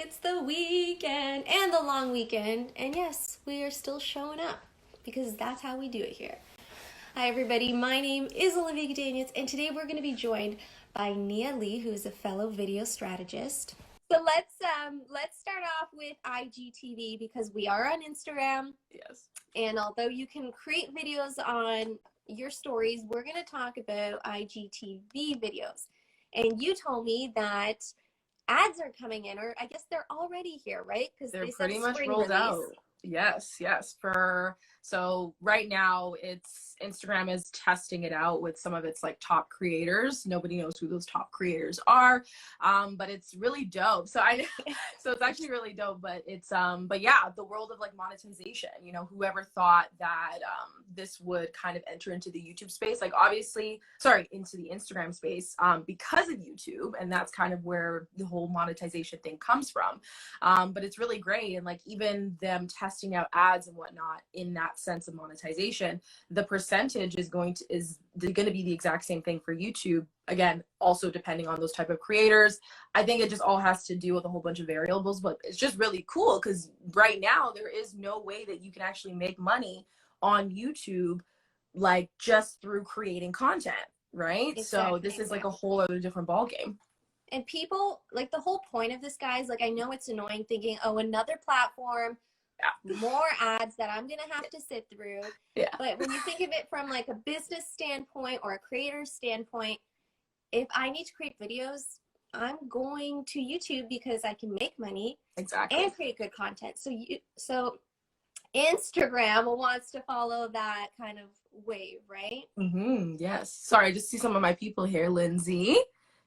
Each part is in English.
It's the weekend and the long weekend. And yes, we are still showing up because that's how we do it here. Hi, everybody. My name is Olivia Gudaniec, and today we're going to be joined by Nia Lee, who's a fellow video strategist. So let's start off with IGTV because we are on Instagram. Yes. And although you can create videos on your stories, we're going to talk about IGTV videos. And you told me that ads are coming in, or I guess they're already here, right? Because They're they pretty said much spring rolled release. out. Yes. So right now Instagram is testing it out with some of its like top creators. Nobody knows who those top creators are. But it's really dope. So it's actually really dope, but but yeah, the world of like monetization, whoever thought that this would kind of enter into the YouTube space, into the Instagram space, because of YouTube. And that's kind of where the whole monetization thing comes from. But it's really great. And like even them testing out ads and whatnot in that sense of monetization, the percentage is going to be the exact same thing for YouTube. Again, also depending on those type of creators. I think it just all has to do with a whole bunch of variables, but it's just really cool because right now there is no way that you can actually make money on YouTube, like just through creating content, right? Exactly, so this is like a whole other different ballgame. And people, like the whole point of this, guys, like I know it's annoying thinking, oh, another platform, more ads that I'm gonna have to sit through. Yeah. But when you think of it from like a business standpoint or a creator standpoint, if I need to create videos, I'm going to YouTube because I can make money and create good content. So Instagram wants to follow that kind of wave, right? Yes. Sorry, I just see some of my people here. Lindsay,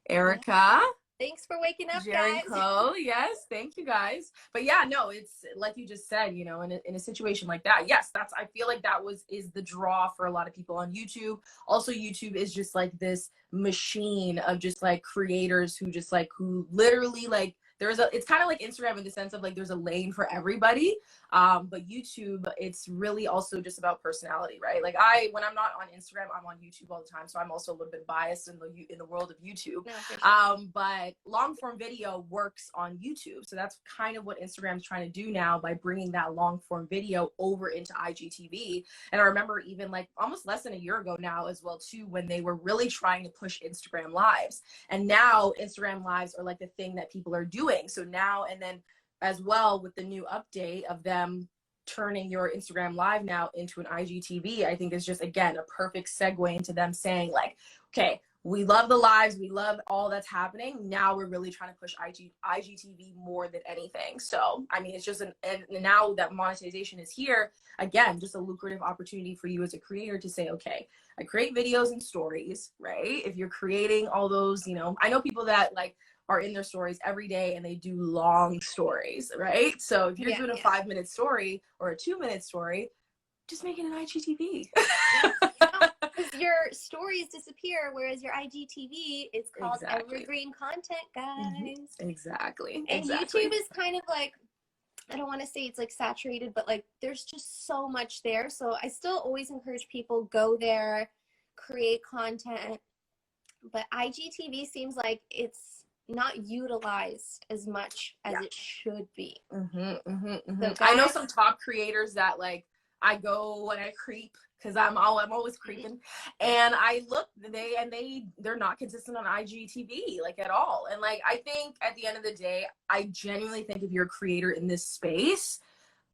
Erica. Thanks for waking up, Jericho. guys. Yes, thank you guys. But yeah, no, it's like you just said, in a situation like that, yes, I feel like that is the draw for a lot of people on YouTube. Also, YouTube is just like this machine of just like creators who literally like it's kind of like Instagram in the sense of like there's a lane for everybody. But YouTube, it's really also just about personality, right? Like when I'm not on Instagram, I'm on YouTube all the time. So I'm also a little bit biased in the world of YouTube. No, for sure. But long form video works on YouTube. So that's kind of what Instagram's trying to do now by bringing that long form video over into IGTV. And I remember even like almost less than a year ago now as well too, when they were really trying to push Instagram lives. And now Instagram lives are like the thing that people are doing. So now, and then as well with the new update of them turning your Instagram live now into an IGTV, I think is just, again, a perfect segue into them saying like, okay, we love the lives, we love all that's happening. Now we're really trying to push IGTV more than anything. So, I mean, it's just and now that monetization is here, again, just a lucrative opportunity for you as a creator to say, okay, I create videos and stories, right? If you're creating all those, I know people that like are in their stories every day and they do long stories, right? So if you're doing a 5-minute story or a 2-minute story, just make it an IGTV. Because your stories disappear, whereas your IGTV is called evergreen content, guys. Exactly. And YouTube is kind of like, I don't want to say it's like saturated, but like there's just so much there. So I still always encourage people, go there, create content. But IGTV seems like it's not utilized as much as it should be. So I know some top creators that like I go and I creep because I'm always creeping, and I look they're not consistent on IGTV like at all. And like I think at the end of the day, I genuinely think if you're a creator in this space,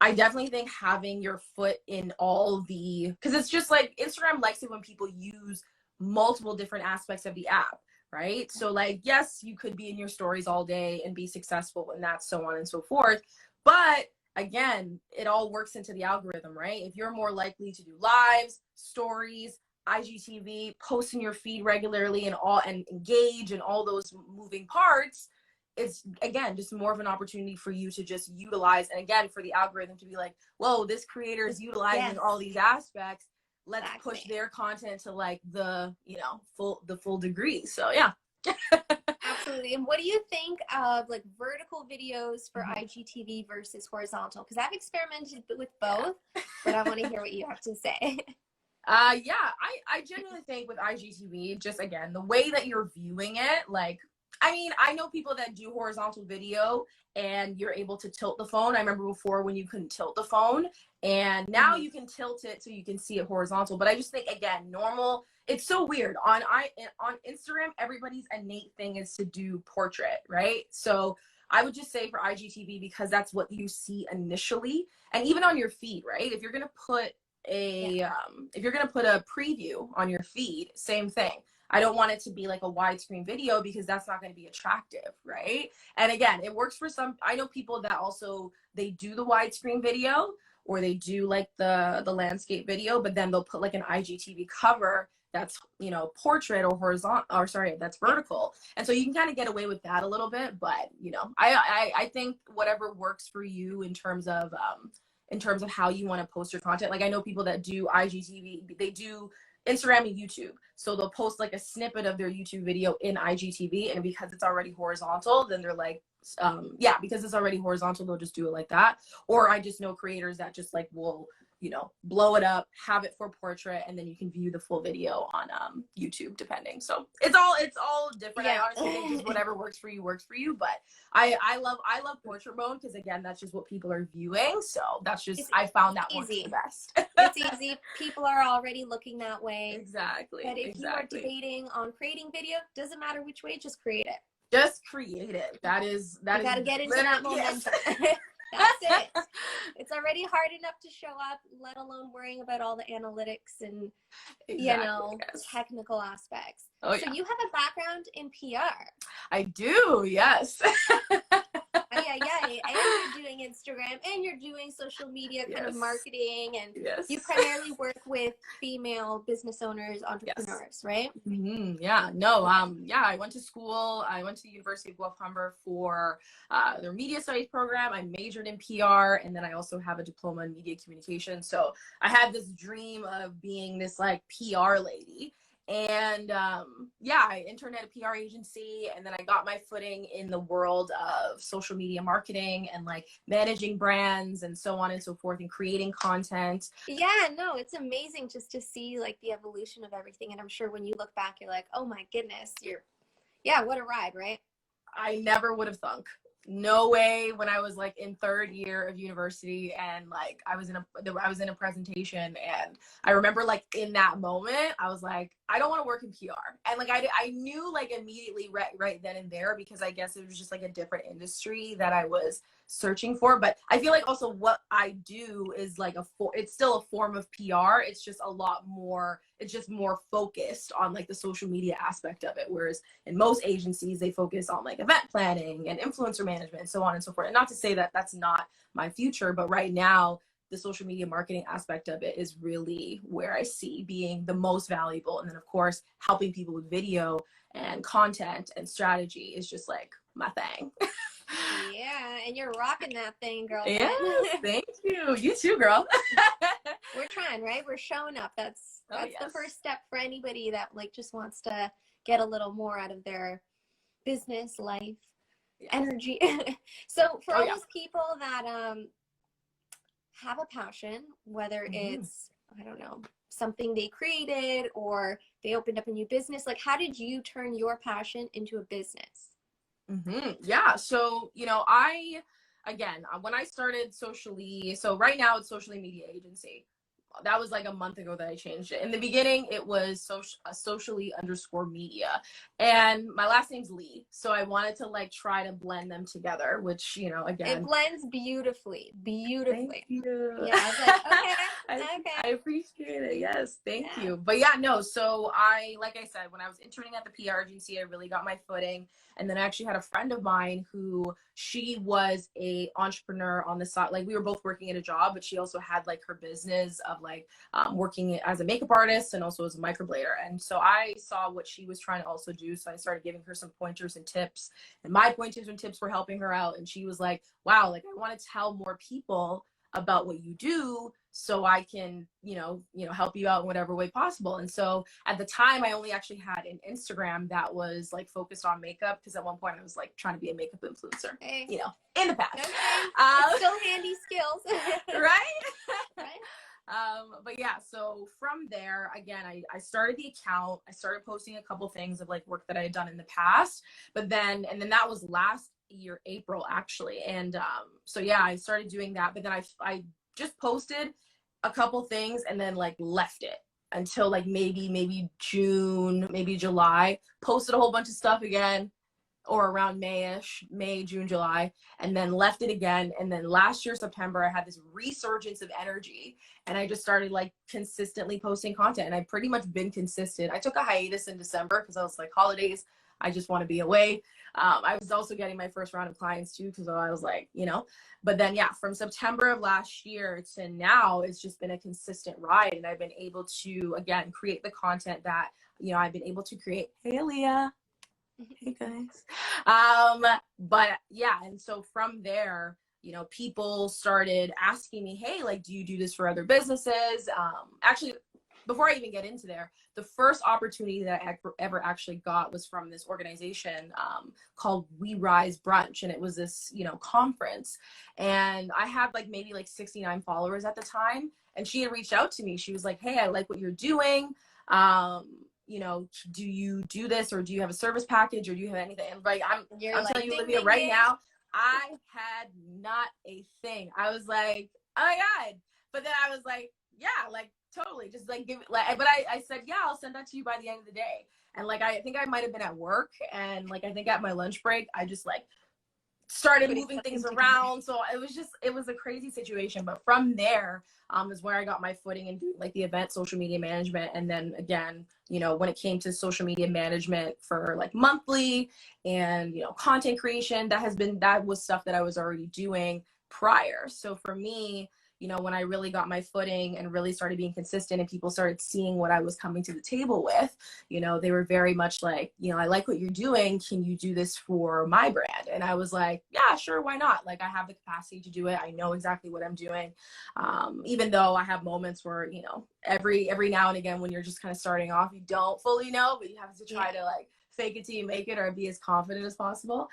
I definitely think having your foot in all because it's just like Instagram likes it when people use multiple different aspects of the app. Right? So like, yes, you could be in your stories all day and be successful and that's so on and so forth. But again, it all works into the algorithm, right? If you're more likely to do lives, stories, IGTV, post in your feed regularly and engage and all those moving parts, it's again, just more of an opportunity for you to just utilize. And again, for the algorithm to be like, whoa, this creator is utilizing all these aspects. Let's push their content to like the full degree. So yeah. Absolutely. And what do you think of like vertical videos for IGTV versus horizontal? Because I've experimented with both, but I want to hear what you have to say. I genuinely think with IGTV, just again, the way that you're viewing it, like I mean, I know people that do horizontal video and you're able to tilt the phone. I remember before when you couldn't tilt the phone, and now you can tilt it so you can see it horizontal. But I just think, again, normal, it's so weird. On Instagram, everybody's innate thing is to do portrait, right? So I would just say for IGTV, because that's what you see initially, and even on your feed, right? If you're gonna put a if you're gonna put a preview on your feed, same thing. I don't want it to be like a widescreen video because that's not going to be attractive, right? And again, it works for some. I know people that also, they do the widescreen video, or they do like the landscape video, but then they'll put like an IGTV cover that's, you know, portrait or horizontal, or sorry, that's vertical. And so you can kind of get away with that a little bit. But, you know, I think whatever works for you in terms of how you want to post your content. Like I know people that do IGTV, they do Instagram and YouTube. So they'll post like a snippet of their YouTube video in IGTV, and because it's already horizontal, then they're like, because it's already horizontal, they'll just do it like that. Or I just know creators that just like will, you know, blow it up, have it for portrait, and then you can view the full video on YouTube, depending. So it's all different. I honestly think just whatever works for you works for you. But I love portrait mode because, again, that's just what people are viewing. So that's just, I found that works the best. It's easy. People are already looking that way. Exactly. But if you are debating on creating video, doesn't matter which way, just create it. Just create it. You gotta get into that momentum. Yes. That's it. It's already hard enough to show up, let alone worrying about all the analytics and technical aspects. So you have a background in PR. I do, yes. And you're doing Instagram, and you're doing social media kind of marketing, and you primarily work with female business owners, entrepreneurs, right? I went to school. I went to the University of Guelph Humber for their media studies program. I majored in PR, and then I also have a diploma in media communication. So I had this dream of being this like PR lady. And I interned at a PR agency, and then I got my footing in the world of social media marketing and like managing brands and so on and so forth, and creating content. It's amazing just to see like the evolution of everything. And I'm sure when you look back, you're like, oh my goodness, what a ride, right? I never would have thunk. No way. When I was like in third year of university, and like I was in a presentation, and I remember like in that moment I was like, I don't want to work in PR. And like I knew like immediately right then and there, because I guess it was just like a different industry that I was searching for. But I feel like also what I do is like it's still a form of PR. It's just a lot more, it's just more focused on like the social media aspect of it. Whereas in most agencies, they focus on like event planning and influencer management and so on and so forth. And not to say that that's not my future, but right now, the social media marketing aspect of it is really where I see being the most valuable. And then of course, helping people with video and content and strategy is just like my thing. And you're rocking that thing, girl. Yeah, thank you. You too, girl. We're trying, right? We're showing up. That's the first step for anybody that like just wants to get a little more out of their business life energy. So for all those people that have a passion, whether it's, I don't know, something they created or they opened up a new business, like how did you turn your passion into a business? So, you know, when I started socially, so right now it's Socially Media Agency. That was like a month ago that I changed it. In the beginning, it was socially_media. And my last name's Lee. So I wanted to like try to blend them together, which, you know, again. It blends beautifully. Thank you. Yeah, I was like, okay. I appreciate it. Yes, thank you. But so like I said, when I was interning at the PR agency, I really got my footing. And then I actually had a friend of mine who, she was a entrepreneur on the side. Like we were both working at a job, but she also had like her business of like working as a makeup artist and also as a microblader. And so I saw what she was trying to also do. So I started giving her some pointers and tips, and my pointers and tips were helping her out. And she was like, wow, like I want to tell more people about what you do so I can, you know, help you out in whatever way possible. And so at the time, I only actually had an Instagram that was like focused on makeup, because at one point I was like trying to be a makeup influencer, in the past. It's still handy skills. Right? But yeah, so from there, again, I started the account. I started posting a couple things of like work that I had done in the past, and then that was last year, April, actually. And so yeah, I started doing that, but then I just posted a couple things and then like left it until like maybe June, maybe July, posted a whole bunch of stuff again, or around May, June, July, and then left it again. And then last year, September, I had this resurgence of energy and I just started like consistently posting content, and I've pretty much been consistent. I took a hiatus in December because I was like, holidays, I just want to be away. I was also getting my first round of clients too, because I was like, but then yeah, from September of last year to now, it's just been a consistent ride, and I've been able to, again, create the content that, I've been able to create. Hey, Aaliyah. Hey guys. But yeah, and so from there, people started asking me, hey, like, do you do this for other businesses? Actually, before I even get into there, the first opportunity that I ever actually got was from this organization called We Rise Brunch. And it was this, conference. And I had like maybe like 69 followers at the time. And she had reached out to me. She was like, hey, I like what you're doing. Do you do this, or do you have a service package, or do you have anything? And like, I'm telling you, Olivia, right now, I had not a thing. I was like, oh my God. But then I was like, yeah, like totally, just like give it, like, but I said, yeah, I'll send that to you by the end of the day. And like, I think I might've been at work, and like, I think at my lunch break, I just like started moving things around. So it was a crazy situation. But from there is where I got my footing in doing like the event social media management. And then again, when it came to social media management for like monthly and, content creation, that was stuff that I was already doing prior. So for me, when I really got my footing and really started being consistent, and people started seeing what I was coming to the table with, they were very much like, I like what you're doing. Can you do this for my brand? And I was like, yeah, sure. Why not? Like, I have the capacity to do it. I know exactly what I'm doing. Even though I have moments where, every now and again, when you're just kind of starting off, you don't fully know, but you have to try to like fake it till you make it, or be as confident as possible.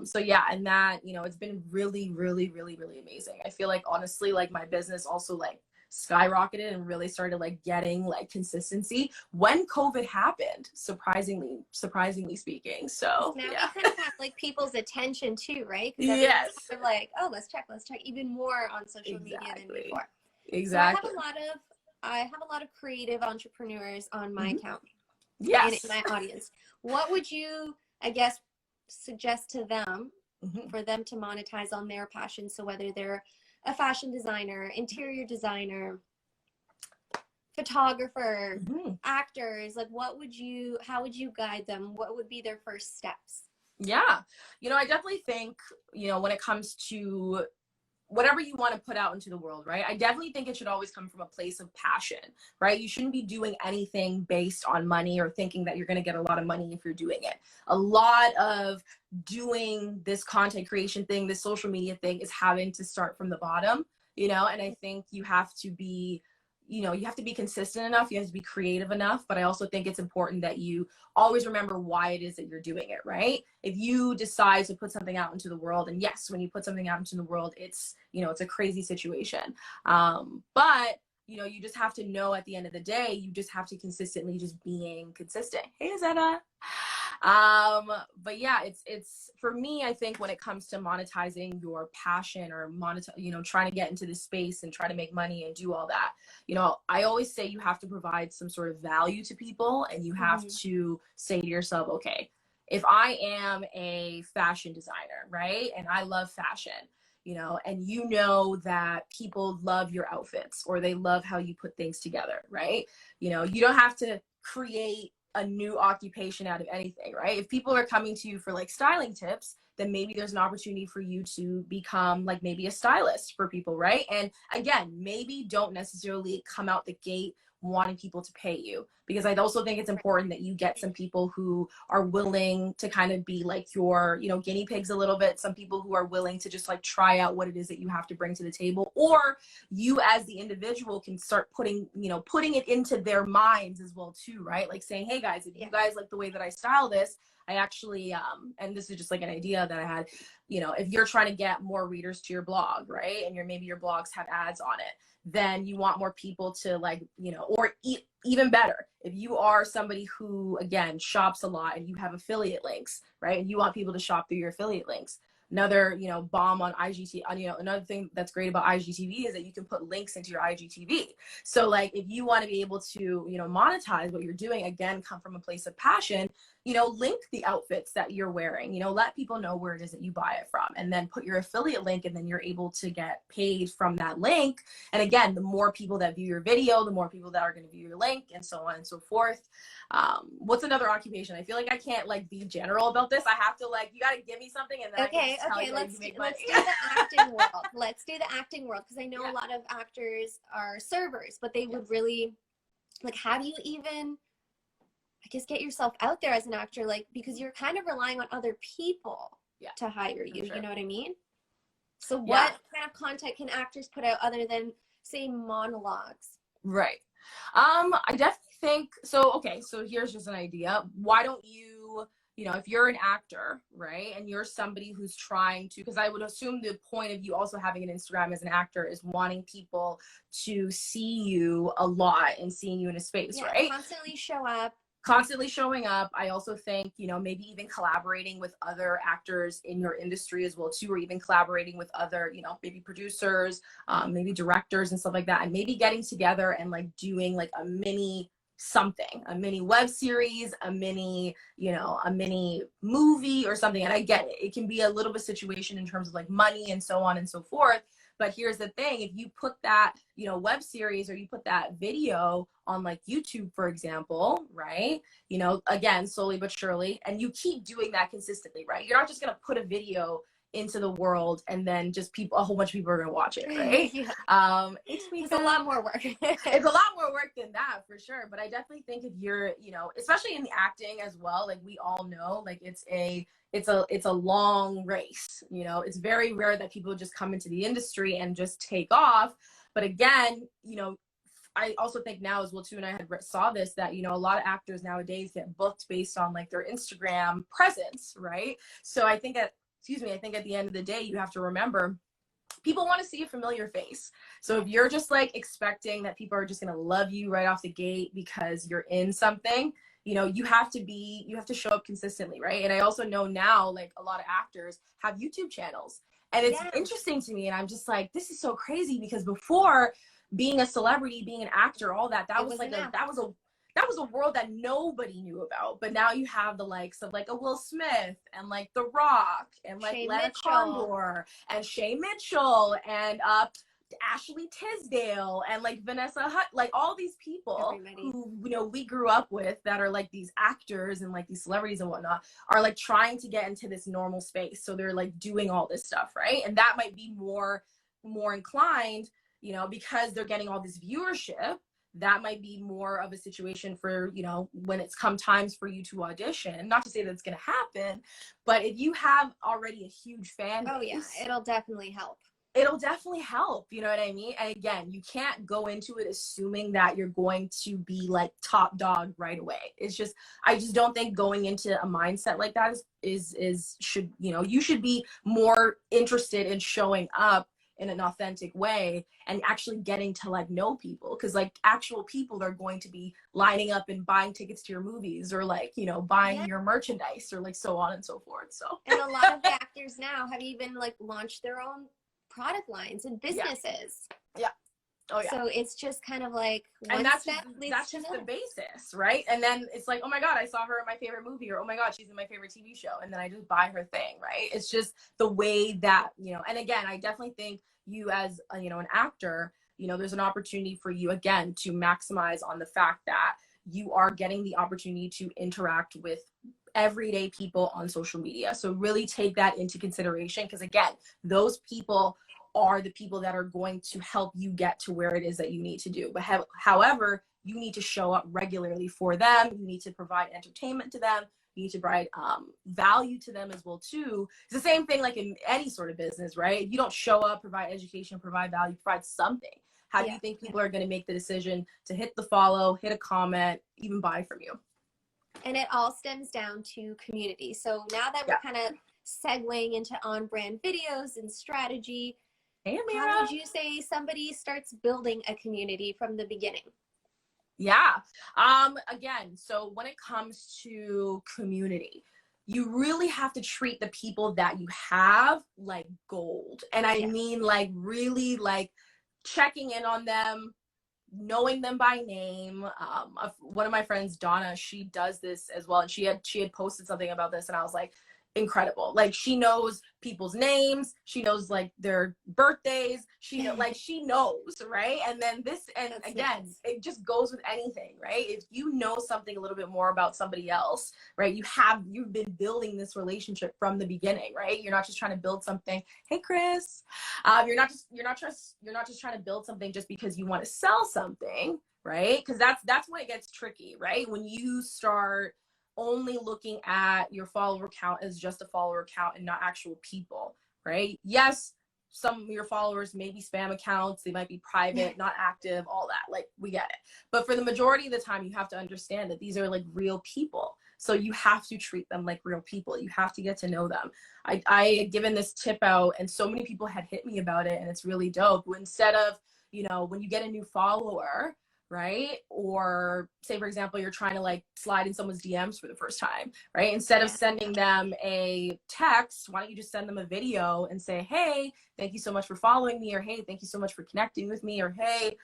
So yeah, and that, it's been really, really, really, really amazing. I feel like honestly, like my business also like skyrocketed and really started like getting like consistency when COVID happened, surprisingly speaking. So now yeah, we kind of have like people's attention too, right? Yes. Kind of like, oh, let's check even more on social media than before. Exactly. So I have a lot of creative entrepreneurs on my account. Yes. In my audience. What would you, I guess, suggest to them for them to monetize on their passion? So whether they're a fashion designer, interior designer, photographer, actors, like how would you guide them? What would be their first steps? Yeah. I definitely think, when it comes to whatever you want to put out into the world, right? I definitely think it should always come from a place of passion, right? You shouldn't be doing anything based on money or thinking that you're going to get a lot of money if you're doing it. A lot of doing this content creation thing, this social media thing, is having to start from the bottom, and I think you have to be consistent enough. You have to be creative enough. But I also think it's important that you always remember why it is that you're doing it, right? If you decide to put something out into the world, and yes, when you put something out into the world, it's a crazy situation. But you just have to know at the end of the day, you just have to consistently just being consistent. Hey, Zeta. But yeah, it's for me, I think when it comes to monetizing your passion, or trying to get into this space and try to make money and do all that, I always say you have to provide some sort of value to people, and you have to say to yourself, okay, if I am a fashion designer, right, and I love fashion, and that people love your outfits, or they love how you put things together, right? You don't have to create a new occupation out of anything, right? If people are coming to you for like styling tips, then maybe there's an opportunity for you to become like maybe a stylist for people, right? And again, maybe don't necessarily come out the gate wanting people to pay you, because I also think it's important that you get some people who are willing to kind of be like your, guinea pigs a little bit. Some people who are willing to just like try out what it is that you have to bring to the table, or you as the individual can start putting it into their minds as well too, right? Like saying, hey guys, if you guys like the way that I style this, I actually and this is just like an idea that I had, if you're trying to get more readers to your blog, right, and maybe your blogs have ads on it, then you want more people to or even better, if you are somebody who again shops a lot and you have affiliate links, right, and you want people to shop through your affiliate links. Another, bomb on IGTV, another thing that's great about IGTV is that you can put links into your IGTV. So like, if you want to be able to, monetize what you're doing, again, come from a place of passion, link the outfits that you're wearing, let people know where it is that you buy it from, and then put your affiliate link, and then you're able to get paid from that link. And again, the more people that view your video, the more people that are going to view your link, and so on and so forth. What's another occupation? I feel like I can't be general about this. I have to you got to give me something, and then okay, let's do the acting world. Let's do the acting world, because I know a lot of actors are servers, but they would really how do you even, I guess, get yourself out there as an actor, because you're kind of relying on other people to hire you. Sure. You know what I mean? So what kind of content can actors put out other than, say, monologues? Right. I definitely think so. Okay, so here's just an idea. Why don't you, if you're an actor, right, and you're somebody who's trying to, because I would assume the point of you also having an Instagram as an actor is wanting people to see you a lot and seeing you in a space, right? Constantly showing up. I also think, maybe even collaborating with other actors in your industry as well too, or even collaborating with other, maybe producers, maybe directors and stuff like that, and maybe getting together and doing a mini something, a mini web series, a mini movie or something. And I get it can be a little bit situation in terms of money and so on and so forth. But here's the thing, if you put that, web series, or you put that video on YouTube, for example, right? Again, slowly but surely, and you keep doing that consistently, right? You're not just going to put a video into the world and then just a whole bunch of people are going to watch it, right? It's a lot more work. It's a lot more work than that, for sure. But I definitely think if you're, especially in the acting as well, we all know, it's a long race. It's very rare that people just come into the industry and just take off. But again, I also think now as well too, and I had saw this, that a lot of actors nowadays get booked based on their Instagram presence, right? So I think at the end of the day, you have to remember, people want to see a familiar face. So if you're just expecting that people are just going to love you right off the gate because you're in something, you have to show up consistently, right? And I also know now, a lot of actors have YouTube channels, and it's interesting to me, and I'm just this is so crazy, because before, being a celebrity, being an actor, all that was a world that nobody knew about. But now you have the likes of a Will Smith and The Rock and Lana Condor and Shay Mitchell and Ashley Tisdale and Vanessa Hudgens, all these people who we grew up with that are these actors and these celebrities and whatnot, are trying to get into this normal space. So they're doing all this stuff, right? And that might be more inclined, because they're getting all this viewership. That might be more of a situation for, when it's come times for you to audition. Not to say that it's going to happen, but if you have already a huge fan base, it'll definitely help. You know what I mean? And again, you can't go into it assuming that you're going to be top dog right away. I just don't think going into a mindset like that should you should be more interested in showing up in an authentic way and actually getting to know people, because actual people are going to be lining up and buying tickets to your movies, or buying your merchandise, or so on and so forth. So, and a lot of the actors now have even launched their own product lines and businesses. Oh yeah. So it's just kind of and that's just the basis, right? And then it's oh my God, I saw her in my favorite movie, or oh my God, she's in my favorite TV show, and then I just buy her thing, right? It's just the way that, and again, I definitely think you as an actor, there's an opportunity for you, again, to maximize on the fact that you are getting the opportunity to interact with everyday people on social media. So really take that into consideration, because again, those people are the people that are going to help you get to where it is that you need to do. But however, you need to show up regularly for them. You need to provide entertainment to them. You need to provide value to them as well too. It's the same thing like in any sort of business, right? If you don't show up, provide education, provide value, provide something, how do you think people are going to make the decision to hit the follow, hit a comment, even buy from you? And it all stems down to community. So now that we're kind of segueing into on-brand videos and strategy, hey, Amira, how would you say somebody starts building a community from the beginning? Yeah. Again, so when it comes to community, you really have to treat the people that you have like gold. And I mean, like really like checking in on them, knowing them by name. One of my friends, Donna, she does this as well. And she had posted something about this and I was like, incredible. Like she knows people's names, she knows like their birthdays, she knows, right? And then that's again nice. It just goes with anything, right? If you know something a little bit more about somebody else, right, you've been building this relationship from the beginning, right? You're not just trying to build something, hey Chris, you're not just trying to build something just because you want to sell something, right? Because that's when it gets tricky, right? When you start only looking at your follower count as just a follower count and not actual people, right? Yes, some of your followers may be spam accounts, they might be private, not active, all that, like we get it. But for the majority of the time, you have to understand that these are like real people. So you have to treat them like real people. You have to get to know them. I had given this tip out and so many people had hit me about it and it's really dope. Instead of, when you get a new follower, right? Or say, for example, you're trying to like slide in someone's DMs for the first time, right? Instead of sending them a text, why don't you just send them a video and say, hey, thank you so much for following me, or hey, thank you so much for connecting with me, or hey,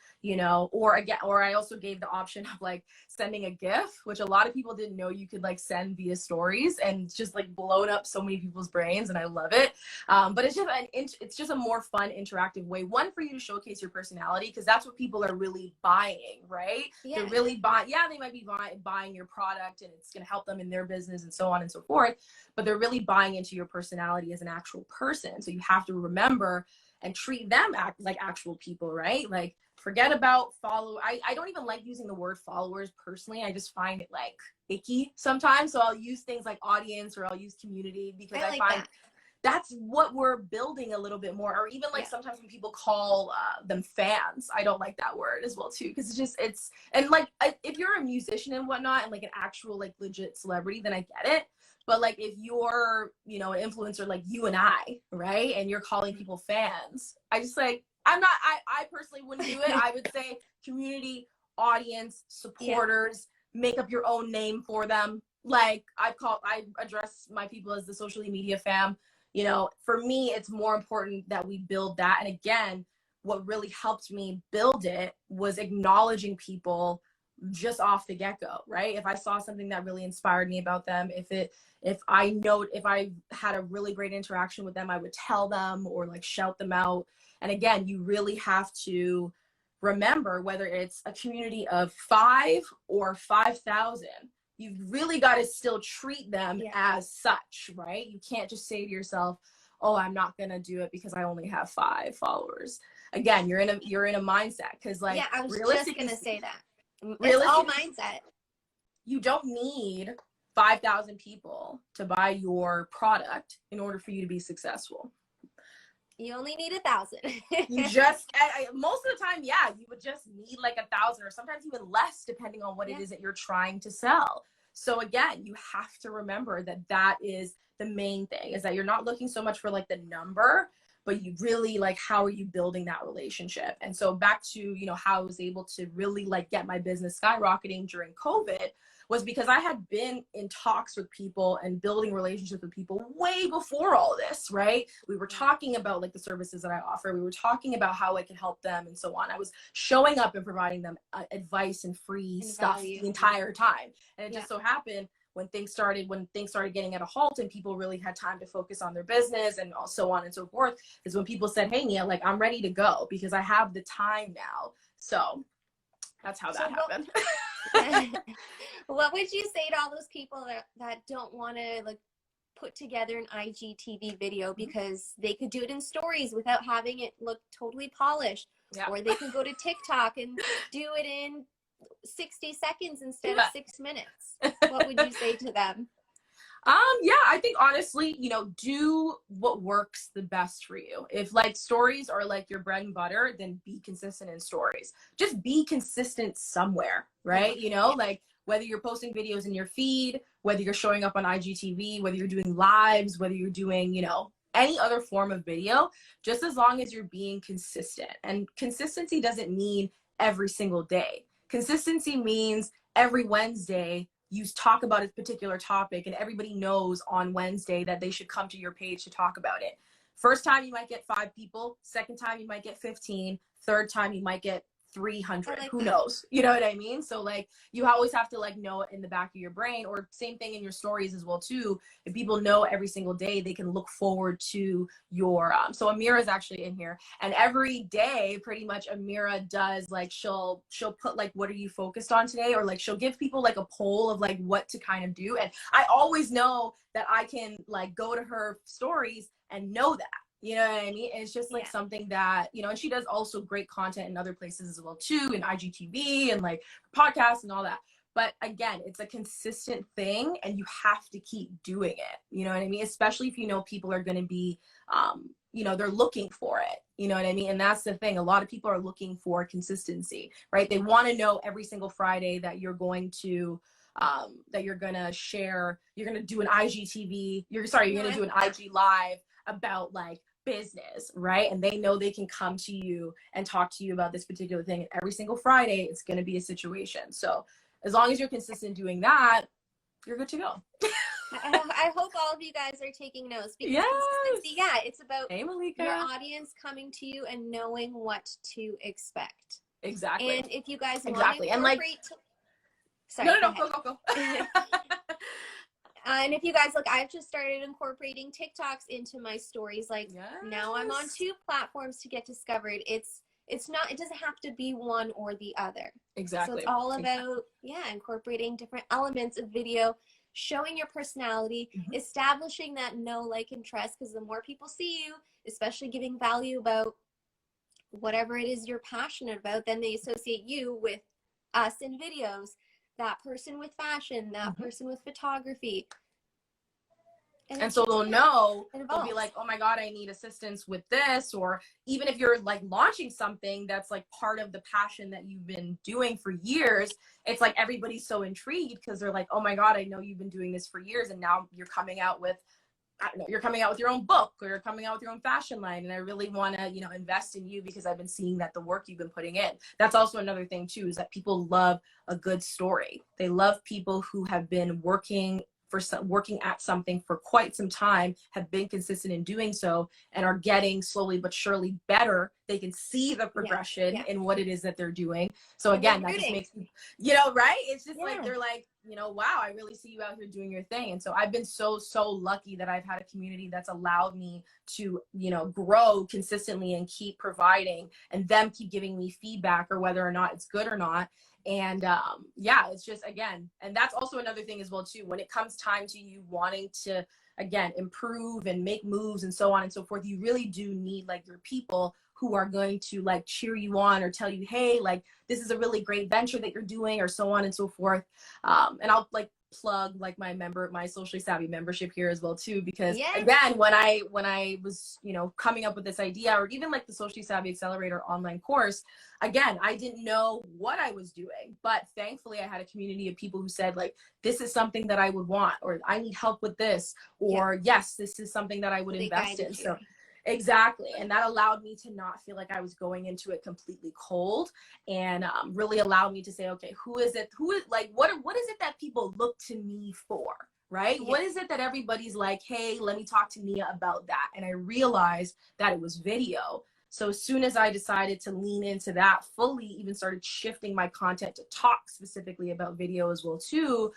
or I also gave the option of like sending a GIF, which a lot of people didn't know you could like send via stories, and just like blown up so many people's brains, and I love it. But it's just a more fun, interactive way, one, for you to showcase your personality, because that's what people are really buying, right? They're really buying, they might be buying your product and it's going to help them in their business and so on and so forth, but they're really buying into your personality as an actual person. So you have to remember and treat them like actual people, right? Like forget about follow. I don't even like using the word followers personally. I just find it like icky sometimes. So I'll use things like audience, or I'll use community, because I find that's what we're building a little bit more. Or even like sometimes when people call them fans, I don't like that word as well too, because and like if you're a musician and whatnot and like an actual like legit celebrity, then I get it. But like if you're an influencer like you and I, right, and you're calling people fans, I just like, I personally wouldn't do it. I would say community, audience, supporters, make up your own name for them. Like I address my people as the social media fam. For me, it's more important that we build that. And again, what really helped me build it was acknowledging people just off the get-go, right? If I saw something that really inspired me about them, if I had a really great interaction with them, I would tell them or like shout them out. And again, you really have to remember, whether it's a community of 5 or 5,000, you've really got to still treat them as such, right? You can't just say to yourself, oh, I'm not gonna do it because I only have 5 followers. Again, you're in a mindset, because like I was just gonna say that. It's all mindset. You don't need 5,000 people to buy your product in order for you to be successful. You only need 1,000. You just, most of the time, you would just need like 1,000, or sometimes even less, depending on what it is that you're trying to sell. So again, you have to remember that is the main thing, is that you're not looking so much for like the number, but you really like, how are you building that relationship? And so back to, how I was able to really like get my business skyrocketing during COVID, was because I had been in talks with people and building relationships with people way before all this, right? We were talking about like the services that I offer. We were talking about how I could help them and so on. I was showing up and providing them advice and free stuff the entire time. And it just so happened, when things started getting at a halt and people really had time to focus on their business and so on and so forth, is when people said, hey, Nia, like I'm ready to go because I have the time now. So that's how that happened. What would you say to all those people that don't want to like put together an IGTV video because they could do it in stories without having it look totally polished, or they could go to TikTok and do it in 60 seconds instead of 6 minutes? What would you say to them? Yeah, I think honestly, you know, do what works the best for you. If like stories are like your bread and butter, then be consistent in stories. Just be consistent somewhere, right? You know, like whether you're posting videos in your feed, whether you're showing up on IGTV, whether you're doing lives, whether you're doing, you know, any other form of video, just as long as you're being consistent. And consistency doesn't mean every single day. Consistency means every Wednesday you talk about a particular topic and everybody knows on Wednesday that they should come to your page to talk about it. First time you might get 5 people, second time you might get 15, third time you might get 300. Who knows? You know what I mean? So like you always have to like know it in the back of your brain, or same thing in your stories as well too. If people know every single day, they can look forward to your so Amira is actually in here, and every day pretty much Amira does like she'll put like what are you focused on today, or like she'll give people like a poll of like what to kind of do, and I always know that I can like go to her stories and know that. You know what I mean? It's just like something that, you know, and she does also great content in other places as well too, in IGTV and like podcasts and all that. But again, it's a consistent thing and you have to keep doing it. You know what I mean? Especially if you know people are going to be, you know, they're looking for it. You know what I mean? And that's the thing. A lot of people are looking for consistency, right? They want to know every single Friday that you're going to share, you're going to do an IGTV, you're going to do an IG live about like business, right? And they know they can come to you and talk to you about this particular thing. And every single Friday, it's going to be a situation. So as long as you're consistent doing that, you're good to go. I hope all of you guys are taking notes, because consistency, it's about your audience coming to you and knowing what to expect. Exactly. And if you guys want to and like, go. And if you guys look, I've just started incorporating TikToks into my stories. Like now I'm on 2 platforms to get discovered. It's not, it doesn't have to be one or the other. Exactly. So it's all about, incorporating different elements of video, showing your personality, establishing that know, like, and trust, because the more people see you, especially giving value about whatever it is you're passionate about, then they associate you with us in videos. That person with fashion, that person with photography. And so they'll know, they'll be like, oh my God, I need assistance with this. Or even if you're like launching something that's like part of the passion that you've been doing for years, it's like everybody's so intrigued because they're like, oh my God, I know you've been doing this for years. And now you're coming out with, I don't know, you're coming out with your own book, or you're coming out with your own fashion line. And I really want to, you know, invest in you because I've been seeing that the work you've been putting in. That's also another thing too, is that people love a good story. They love people who have been working at something for quite some time, have been consistent in doing so, and are getting slowly but surely better. They can see the progression in what it is that they're doing. So again, that just makes, you know, right? It's just like, they're like, you know, wow, I really see you out here doing your thing. And so I've been so lucky that I've had a community that's allowed me to, you know, grow consistently and keep providing, and them keep giving me feedback, or whether or not it's good or not. And it's just, again, and that's also another thing as well too, when it comes time to you wanting to, again, improve and make moves and so on and so forth, you really do need like your people who are going to like cheer you on or tell you, hey, like this is a really great venture that you're doing, or so on and so forth. And I'll like plug like my Socially Savvy membership here as well too, because again, when I was, you know, coming up with this idea, or even like the Socially Savvy Accelerator online course, again, I didn't know what I was doing, but thankfully I had a community of people who said like, this is something that I would want, or I need help with this, or yes, this is something that I would invest in. So exactly. And that allowed me to not feel like I was going into it completely cold, and really allowed me to say, okay, what is it that people look to me for, right? What is it that everybody's like, hey, let me talk to Nia about that? And I realized that it was video. So as soon as I decided to lean into that fully, even started shifting my content to talk specifically about video as well too,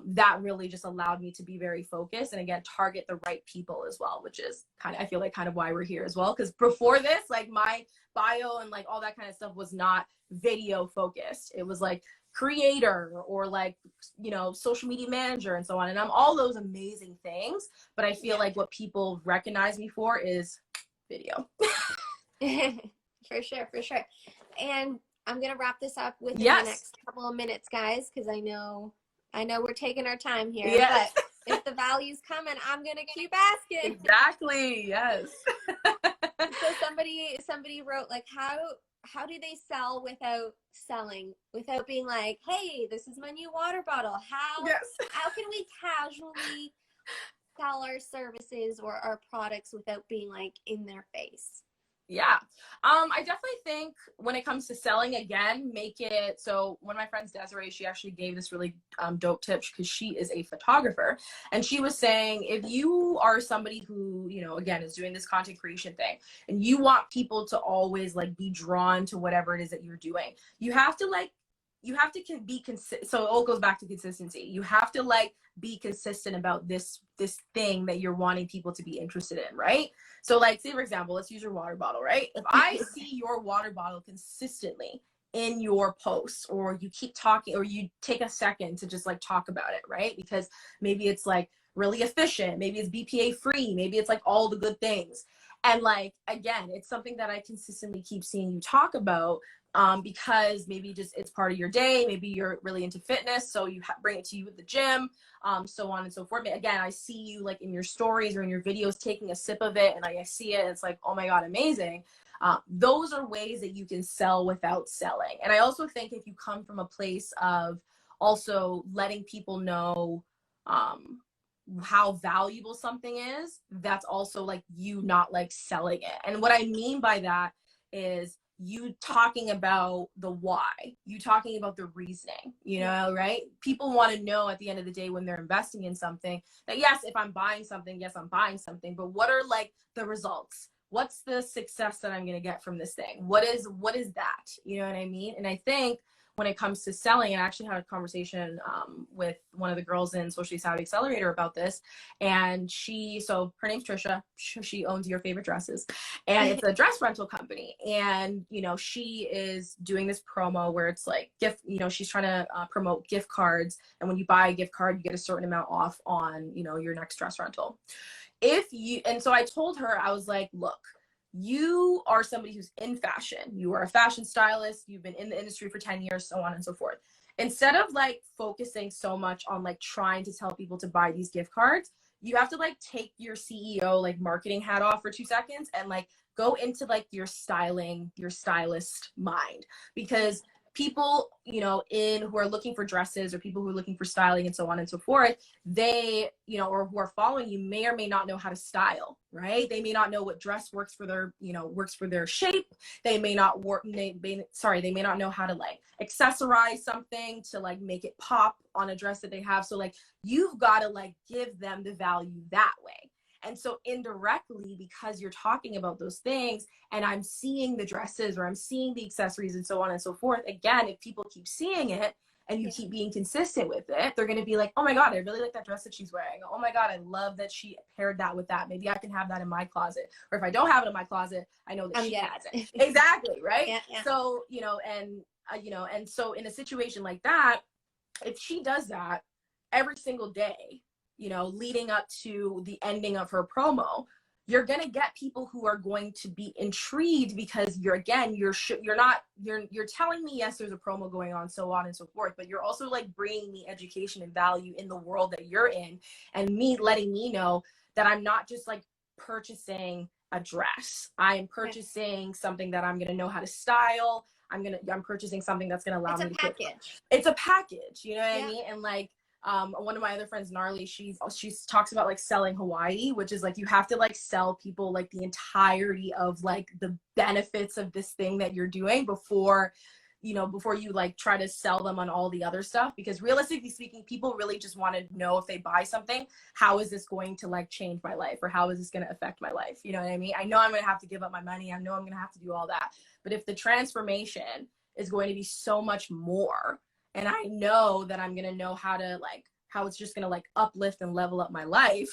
that really just allowed me to be very focused, and again, target the right people as well, which is I feel like kind of why we're here as well. Because before this, like my bio and like all that kind of stuff was not video focused. It was like creator, or like, you know, social media manager and so on. And I'm all those amazing things, but I feel like what people recognize me for is video. For sure. And I'm gonna wrap this up within the next couple of minutes, guys, because I know we're taking our time here. But If the value's coming, I'm gonna keep asking. Exactly. Yes. So somebody wrote like, how do they sell without selling, without being like, hey, this is my new water bottle? Yes. How can we casually sell our services or our products without being like in their face? Yeah. I definitely think when it comes to selling, again, make it so. One of my friends, Desiree, she actually gave this really dope tip because she is a photographer, and she was saying, if you are somebody who, you know, again, is doing this content creation thing and you want people to always like be drawn to whatever it is that you're doing, you have to be consistent. So it all goes back to consistency. You have to like be consistent about this thing that you're wanting people to be interested in, right? So like, say for example, let's use your water bottle, right? If I see your water bottle consistently in your posts, or you keep talking, or you take a second to just like talk about it, right? Because maybe it's like really efficient, maybe it's BPA free, maybe it's like all the good things. And like, again, it's something that I consistently keep seeing you talk about, because maybe just it's part of your day, maybe you're really into fitness, so you bring it to you at the gym, so on and so forth. But again, I see you like in your stories or in your videos taking a sip of it, and I see it, it's like, oh my God, amazing. Those are ways that you can sell without selling. And I also think if you come from a place of also letting people know how valuable something is, that's also like you not like selling it. And what I mean by that is you talking about the why, you talking about the reasoning, you know, right? People want to know at the end of the day when they're investing in something that, yes, if I'm buying something, yes, I'm buying something, but what are like the results? What's the success that I'm going to get from this thing? What is that? You know what I mean? And I think when it comes to selling, and I actually had a conversation with one of the girls in Socially Savvy Accelerator about this. And so her name's Trisha. She owns Your Favorite Dresses, and it's a dress rental company. And, you know, she is doing this promo where it's like she's trying to promote gift cards. And when you buy a gift card, you get a certain amount off on, you know, your next dress rental. And so I told her, I was like, look, you are somebody who's in fashion. You are a fashion stylist. You've been in the industry for 10 years, so on and so forth. Instead of like focusing so much on like trying to tell people to buy these gift cards, you have to like take your CEO, like marketing hat off for 2 seconds and like go into like your stylist mind. Because people, you know, who are looking for dresses, or people who are looking for styling and so on and so forth, they, you know, or who are following you may or may not know how to style, right? They may not know what dress works for their shape. They may not know how to like accessorize something to like make it pop on a dress that they have. So like, you've got to like give them the value that way. And so indirectly, because you're talking about those things and I'm seeing the dresses or I'm seeing the accessories and so on and so forth, again, if people keep seeing it and you keep being consistent with it, they're going to be like, oh my God, I really like that dress that she's wearing. Oh my God, I love that she paired that with that. Maybe I can have that in my closet. Or if I don't have it in my closet, I know that she has it. Exactly. Right. Yeah. So, you know, and so in a situation like that, if she does that every single day, you know, leading up to the ending of her promo, you're going to get people who are going to be intrigued because you're telling me, yes, there's a promo going on, so on and so forth, but you're also like bringing me education and value in the world that you're in, and me letting me know that I'm not just like purchasing a dress. I am purchasing something that I'm going to know how to style. I'm purchasing something that's going to allow me to package. It's a package, you know what I mean? And like, one of my other friends, Gnarly, she talks about like selling Hawaii, which is like you have to like sell people like the entirety of like the benefits of this thing that you're doing before you like try to sell them on all the other stuff. Because realistically speaking, people really just want to know, if they buy something, how is this going to like change my life, or how is this going to affect my life? You know what I mean? I know I'm going to have to give up my money. I know I'm going to have to do all that. But if the transformation is going to be so much more, and I know that I'm going to know how it's just going to like uplift and level up my life,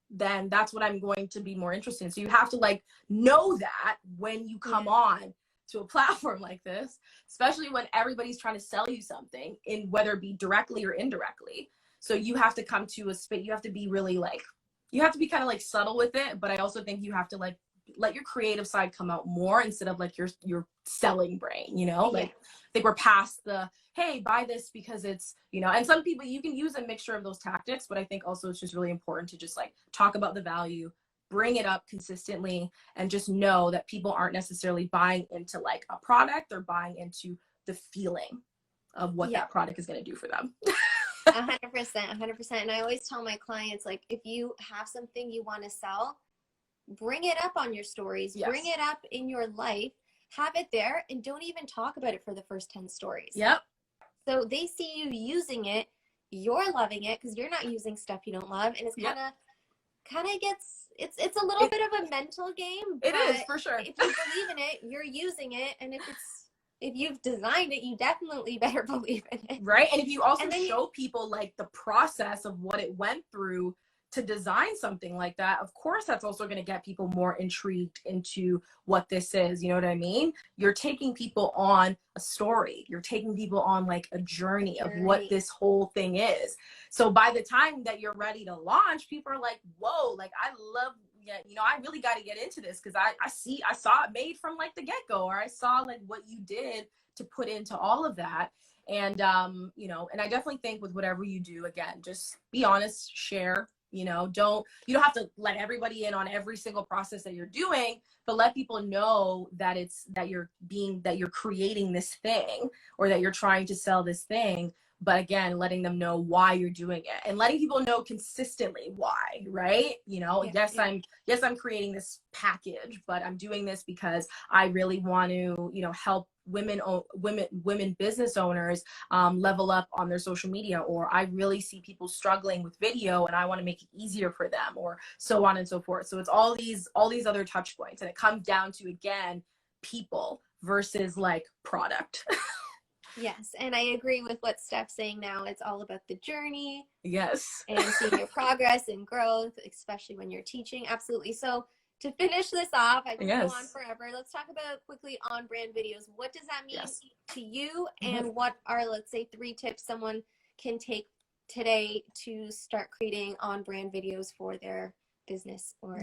then that's what I'm going to be more interested in. So you have to like know that when you come on to a platform like this, especially when everybody's trying to sell you something, in whether it be directly or indirectly. So you have to come to a space, you have to be really like, you have to be kind of like subtle with it, but I also think you have to like let your creative side come out more instead of like your selling brain, you know? Like, Yeah. I think we're past the, hey, buy this because it's, you know, and some people, you can use a mixture of those tactics, but I think also it's just really important to just like talk about the value, bring it up consistently, and just know that people aren't necessarily buying into like a product, they're buying into the feeling of what that product is going to do for them. 100%, 100%. And I always tell my clients, like, if you have something you want to sell, bring it up on your stories, bring it up in your life, have it there, and don't even talk about it for the first 10 stories. Yep. So they see you using it, you're loving it because you're not using stuff you don't love, and it's kind of gets, it's a little bit of a mental game. It is, for sure. If you believe in it, you're using it, and if you've designed it, you definitely better believe in it. Right. And if you also show people like the process of what it went through to design something like that, of course, that's also going to get people more intrigued into what this is. You know what I mean? You're taking people on a story. You're taking people on like a journey of what this whole thing is. So by the time that you're ready to launch, people are like, whoa, like I love, you know, I really got to get into this because I saw it made from like the get-go, or I saw like what you did to put into all of that. And, you know, and I definitely think with whatever you do, again, just be honest, share, you know, you don't have to let everybody in on every single process that you're doing, but let people know that that you're creating this thing, or that you're trying to sell this thing. But again, letting them know why you're doing it, and letting people know consistently why, right? You know, yes, I'm creating this package, but I'm doing this because I really want to, you know, help women business owners level up on their social media, or I really see people struggling with video and I want to make it easier for them, or so on and so forth. So it's all these other touch points, and it comes down to, again, people versus like product. Yes, and I agree with what Steph's saying now. It's all about the journey. Yes. And seeing your progress and growth, especially when you're teaching. Absolutely. So to finish this off, I can go on forever. Let's talk about quickly on brand videos. What does that mean to you? And what are, let's say, 3 tips someone can take today to start creating on brand videos for their business? Or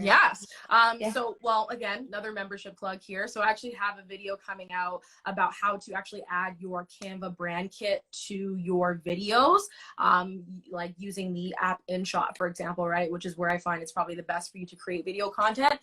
so, well, again, another membership plug here. So I actually have a video coming out about how to actually add your Canva brand kit to your videos, like using the app InShot, for example, right? Which is where I find it's probably the best for you to create video content.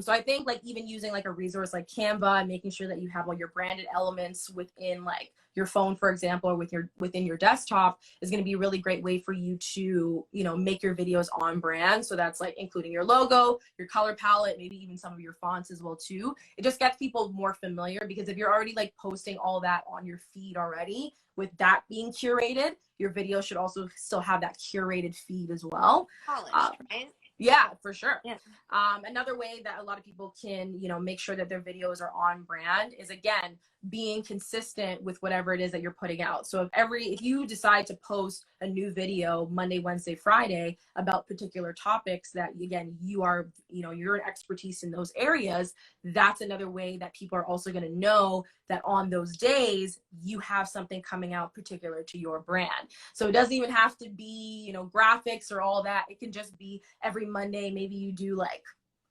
So I think like even using like a resource like Canva and making sure that you have all your branded elements within like your phone, for example, or within your desktop is going to be a really great way for you to, you know, make your videos on brand. So that's like including your logo, your color palette, maybe even some of your fonts as well too. It just gets people more familiar, because if you're already like posting all that on your feed already, with that being curated, your video should also still have that curated feed as well. Polished, right? Yeah, for sure. Yeah. Another way that a lot of people can, you know, make sure that their videos are on brand is, again, being consistent with whatever it is that you're putting out. So if you decide to post a new video Monday, Wednesday, Friday about particular topics that, again, you're an expertise in those areas, that's another way that people are also going to know that on those days you have something coming out particular to your brand. So it doesn't even have to be, you know, graphics or all that. It can just be every Monday, maybe you do like,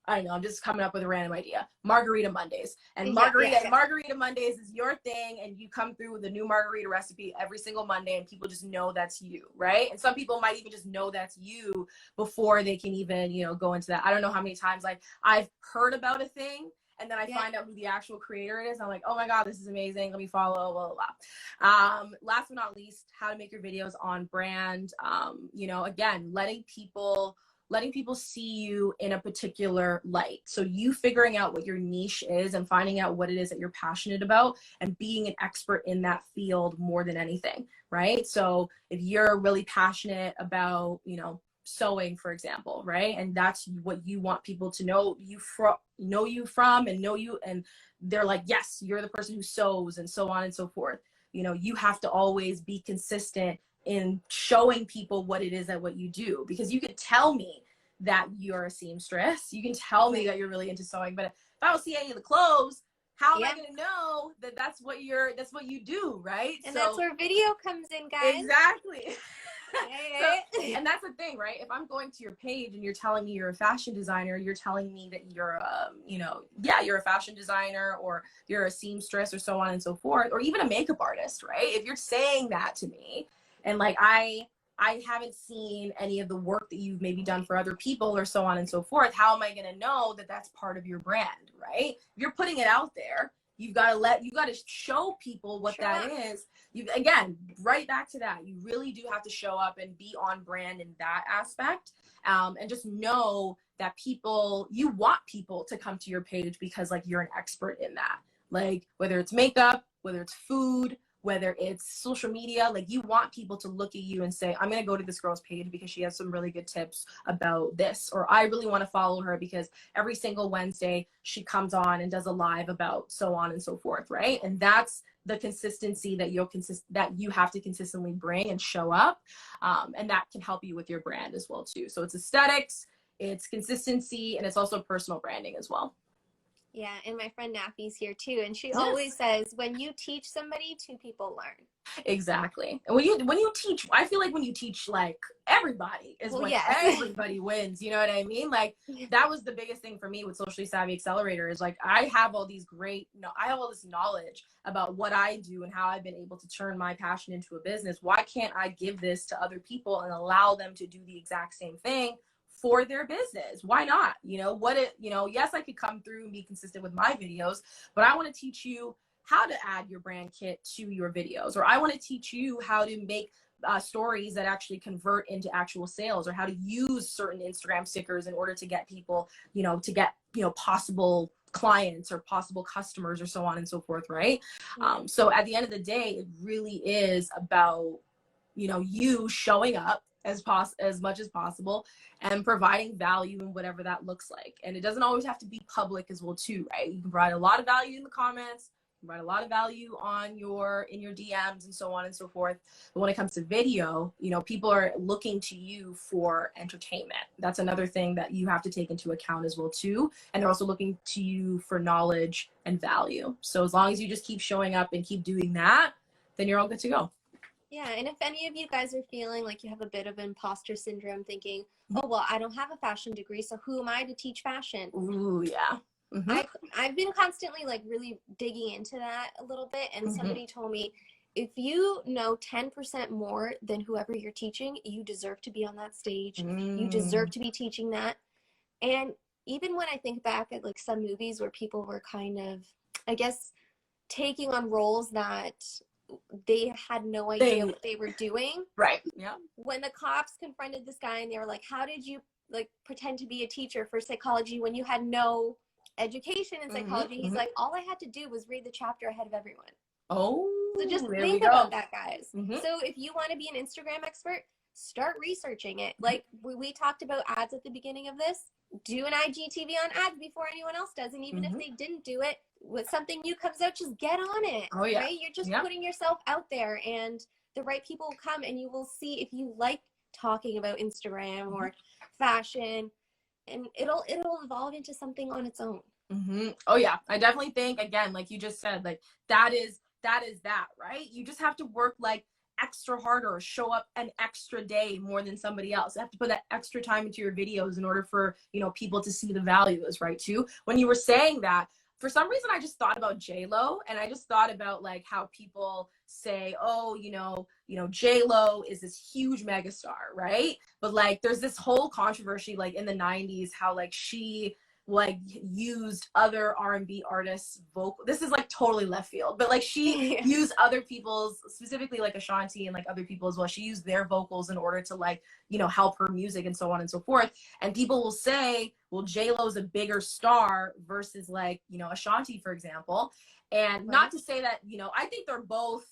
I don't know, I'm just coming up with a random idea. Margarita Mondays. And Margarita Mondays is your thing, and you come through with a new margarita recipe every single Monday, and people just know that's you, right? And some people might even just know that's you before they can even, you know, go into that. I don't know how many times like I've heard about a thing, and then I find out who the actual creator is. I'm like, oh my God, this is amazing. Let me follow, blah, blah, blah. Last but not least, how to make your videos on brand. You know, again, letting people see you in a particular light. So you figuring out what your niche is and finding out what it is that you're passionate about and being an expert in that field more than anything, right? So if you're really passionate about, you know, sewing, for example, right? And that's what you want people to know you from, and they're like, yes, you're the person who sews, and so on and so forth. You know, you have to always be consistent in showing people what it is that what you do, because you can tell me that you're a seamstress, you can tell me that you're really into sewing, but if I don't see any of the clothes, how am I going to know that that's what you do, right? And so, that's where video comes in, guys. Exactly. And that's the thing, right? If I'm going to your page and you're telling me you're a fashion designer, you're telling me that you're, you're a fashion designer, or you're a seamstress, or so on and so forth, or even a makeup artist, right? If you're saying that to me, and like I haven't seen any of the work that you've maybe done for other people, or so on and so forth, how am I going to know that that's part of your brand, right? If you're putting it out there, you got to show people what that is. Again, right back to that. You really do have to show up and be on brand in that aspect. And just know that you want people to come to your page because like you're an expert in that. Like whether it's makeup, whether it's food, whether it's social media, like you want people to look at you and say, I'm going to go to this girl's page because she has some really good tips about this, or I really want to follow her because every single Wednesday she comes on and does a live about so on and so forth, right? And that's the consistency that you have to consistently bring and show up, and that can help you with your brand as well too. So it's aesthetics, it's consistency, and it's also personal branding as well. Yeah, and my friend Nappy's here too, and she always says, when you teach somebody, two people learn. Exactly. And when you teach, I feel like when you teach like everybody is everybody wins. You know what I mean? Like that was the biggest thing for me with Socially Savvy Accelerator is like I have all this knowledge about what I do and how I've been able to turn my passion into a business. Why can't I give this to other people and allow them to do the exact same thing for their business? Why not? Yes, I could come through and be consistent with my videos, but I want to teach you how to add your brand kit to your videos, or I want to teach you how to make stories that actually convert into actual sales, or how to use certain Instagram stickers in order to get people, possible clients or possible customers, or so on and so forth, right? So at the end of the day, it really is about, you showing up as much as possible and providing value in whatever that looks like. And it doesn't always have to be public as well too, right? You can provide a lot of value in the comments, provide a lot of value in your DMs and so on and so forth. But when it comes to video, people are looking to you for entertainment. That's another thing that you have to take into account as well too. And they're also looking to you for knowledge and value. So as long as you just keep showing up and keep doing that, then you're all good to go. Yeah, and if any of you guys are feeling like you have a bit of imposter syndrome, thinking, oh, well, I don't have a fashion degree, so who am I to teach fashion? Ooh, yeah. Mm-hmm. I've been constantly like really digging into that a little bit, and somebody told me, if you know 10% more than whoever you're teaching, you deserve to be on that stage. You deserve to be teaching that. And even when I think back at like some movies where people were kind of, I guess, taking on roles that they had no idea what they were doing. Right. Yeah. When the cops confronted this guy and they were like, how did you like pretend to be a teacher for psychology when you had no education in psychology? He's like, all I had to do was read the chapter ahead of everyone. Oh, so just think about that, guys. So if you want to be an Instagram expert, start researching it. Like we talked about ads at the beginning of this. Do an IGTV on ads before anyone else does. And even if they didn't do it, when something new comes out, just get on it. Oh, yeah. Right? You're just putting yourself out there, and the right people will come, and you will see if you like talking about Instagram or fashion, and it'll evolve into something on its own. Oh yeah, I definitely think, again, like you just said, like that is that, right? You just have to work like extra harder, or show up an extra day more than somebody else. You have to put that extra time into your videos in order for, people to see the value is right too. When you were saying that, for some reason, I just thought about J-Lo, and I just thought about like how people say, oh, J-Lo is this huge megastar, right? But like, there's this whole controversy like in the 90s, how like she like used other R&B artists' vocal. This is like totally left field, but like she used other people's, specifically like Ashanti and like other people as well. She used their vocals in order to like, help her music and so on and so forth. And people will say, well, J-Lo's a bigger star versus like, Ashanti, for example. And not to say that, I think they're both,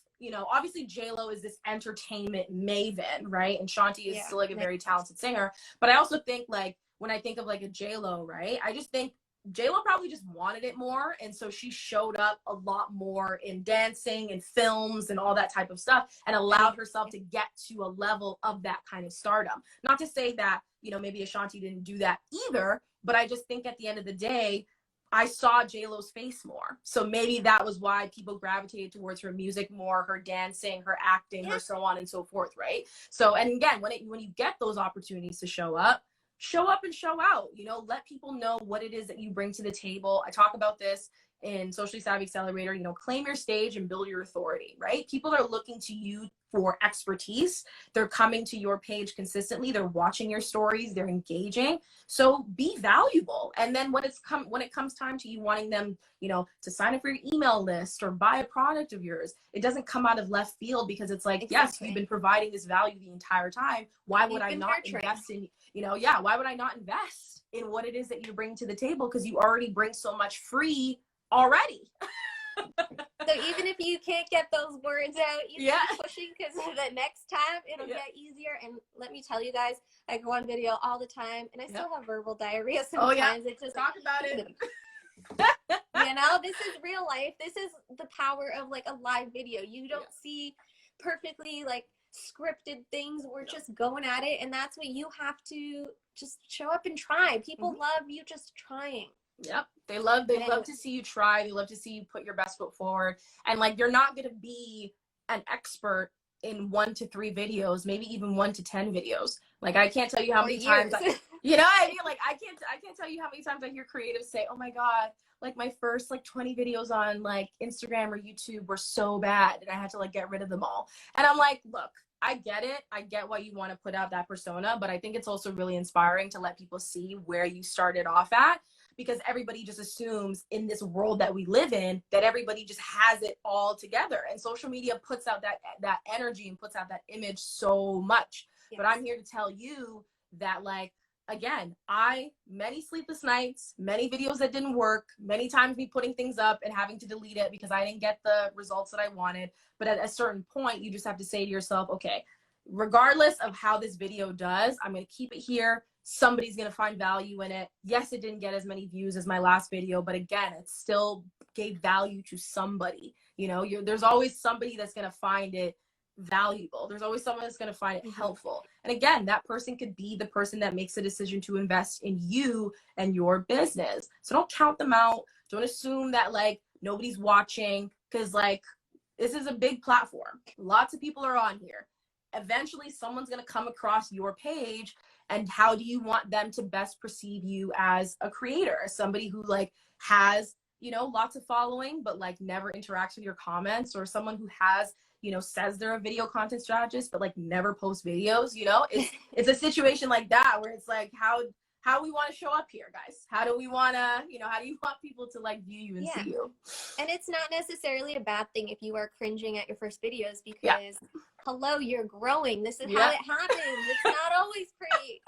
obviously J-Lo is this entertainment maven, right? And Shanti is still like a very talented singer. But I also think like, when I think of like a J-Lo, right? I just think J-Lo probably just wanted it more. And so she showed up a lot more in dancing and films and all that type of stuff, and allowed herself to get to a level of that kind of stardom. Not to say that, maybe Ashanti didn't do that either, but I just think at the end of the day, I saw JLo's face more. So maybe that was why people gravitated towards her music more, her dancing, her acting, her so on and so forth, right? So, and again, when you get those opportunities to show up and show out, you know, let people know what it is that you bring to the table. I talk about this in Socially Savvy Accelerator, you know, claim your stage and build your authority, right? People are looking to you for expertise. They're coming to your page consistently. They're watching your stories. They're engaging. So be valuable. And then when it comes time to you wanting them, you know, to sign up for your email list or buy a product of yours, it doesn't come out of left field, because it's like, yes, you've been providing this value the entire time. Why would I not invest in, you know, why would I not invest in what it is that you bring to the table? Because you already bring so much free already. So even if you can't get those words out, you keep pushing, because the next time it'll get easier. And let me tell you guys, I go on video all the time, and I still have verbal diarrhea sometimes. It's just talk about it. You know, this is real life. This is the power of like a live video. You don't see perfectly like scripted things. We're just going at it, and that's what you have to just show up and try. People love you just trying. Yep. They love to see you try. They love to see you put your best foot forward. And like, you're not going to be an expert in 1 to 3 videos, maybe even 1 to 10 videos. Like, I can't tell you how many times you know what I mean? Like, I can't tell you how many times I hear creatives say, oh my God, like my first like 20 videos on like Instagram or YouTube were so bad, and I had to like get rid of them all. And I'm like, look, I get it. I get why you want to put out that persona, but I think it's also really inspiring to let people see where you started off at, because everybody just assumes in this world that we live in that everybody just has it all together. And social media puts out that energy and puts out that image so much. Yes. But I'm here to tell you that, like, again, many sleepless nights, many videos that didn't work, many times me putting things up and having to delete it because I didn't get the results that I wanted. But at a certain point, you just have to say to yourself, okay, regardless of how this video does, I'm going to keep it here. Somebody's going to find value in it. Yes, it didn't get as many views as my last video, but again, it still gave value to somebody. You know, there's always somebody that's going to find it valuable. There's always someone that's going to find it helpful. And again, that person could be the person that makes a decision to invest in you and your business. So don't count them out. Don't assume that like nobody's watching, because like this is a big platform. Lots of people are on here. Eventually someone's going to come across your page, and how do you want them to best perceive you as a creator, as somebody who like has, you know, lots of following but like never interacts with your comments, or someone who has, you know, says they're a video content strategist but like never posts videos. You know, it's a situation like that where it's like, how we want to show up here, guys. How do we want to, you know, how do you want people to like view you and see you? And it's not necessarily a bad thing if you are cringing at your first videos, because hello, you're growing. This is how it happens. It's not always pretty.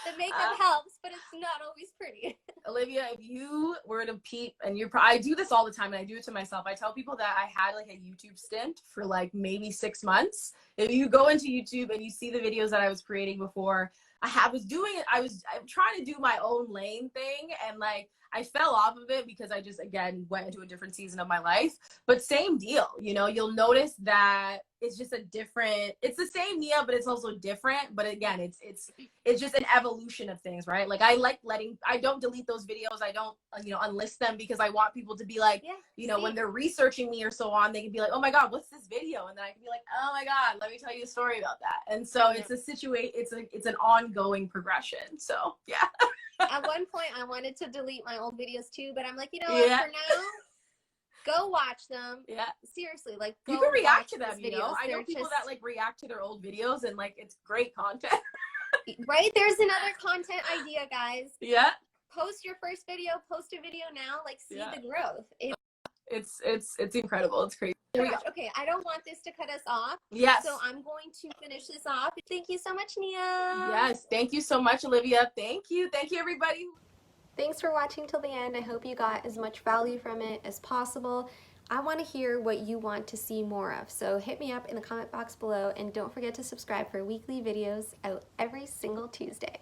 The makeup helps, but it's not always pretty. Olivia, if you were to peep, and I do this all the time, and I do it to myself. I tell people that I had like a YouTube stint for like maybe 6 months. If you go into YouTube and you see the videos that I was creating before, I'm trying to do my own lane thing, and like I fell off of it because I just, again, went into a different season of my life. But same deal, you know, you'll notice that it's just it's the same Nia, but it's also different. But again, it's just an evolution of things, right? Like I don't delete those videos. I don't, you know, unlist them, because I want people to be like, you know, when they're researching me or so on, they can be like, oh my God, what's this video? And then I can be like, oh my God, let me tell you a story about that. And so it's an ongoing progression. So yeah. At one point I wanted to delete my old videos too, but I'm like, you know what, for now, go watch them. Yeah. Seriously, like, you can react to them, you know? I know people that like react to their old videos, and like it's great content. Right? There's another content idea, guys. Yeah. Post your first video, post a video now, like see the growth. It's incredible. It's crazy. Okay, I don't want this to cut us off. Yes. So I'm going to finish this off. Thank you so much, Nia. Yes, thank you so much, Olivia. Thank you. Thank you, everybody. Thanks for watching till the end. I hope you got as much value from it as possible. I want to hear what you want to see more of, so hit me up in the comment box below, and don't forget to subscribe for weekly videos out every single Tuesday.